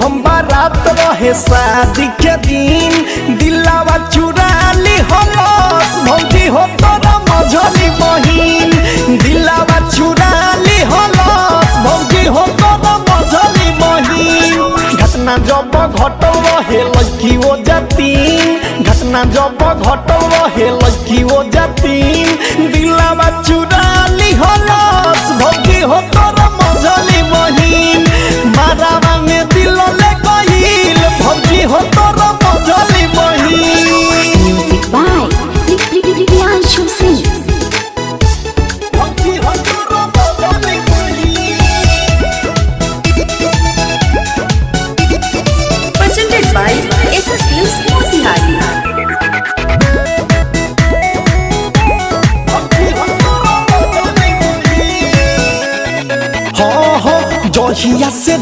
हम बारात रहे शादी के दिन दिलावा चुरा ली हलस भौजी हो तोरा मझली बहिन दिलावा चुरा ली हलस भौजी हो तोरा मझली बहिन घटना जब घटल रहे लड़की ओ जातीन घटना जब घटल रहे लड़की ओ जातीन दिलावा चुरा ली हलस भौजी हो तोरा मझली बहिन मारावा में दिल ले गइल भौजी हो तोरा मझली बहिन। Music by Priyanshu Singh. भौजी हो तोरा मझली बहिन। Presented by SS Films Motihari. हाँ हाँ जहिया से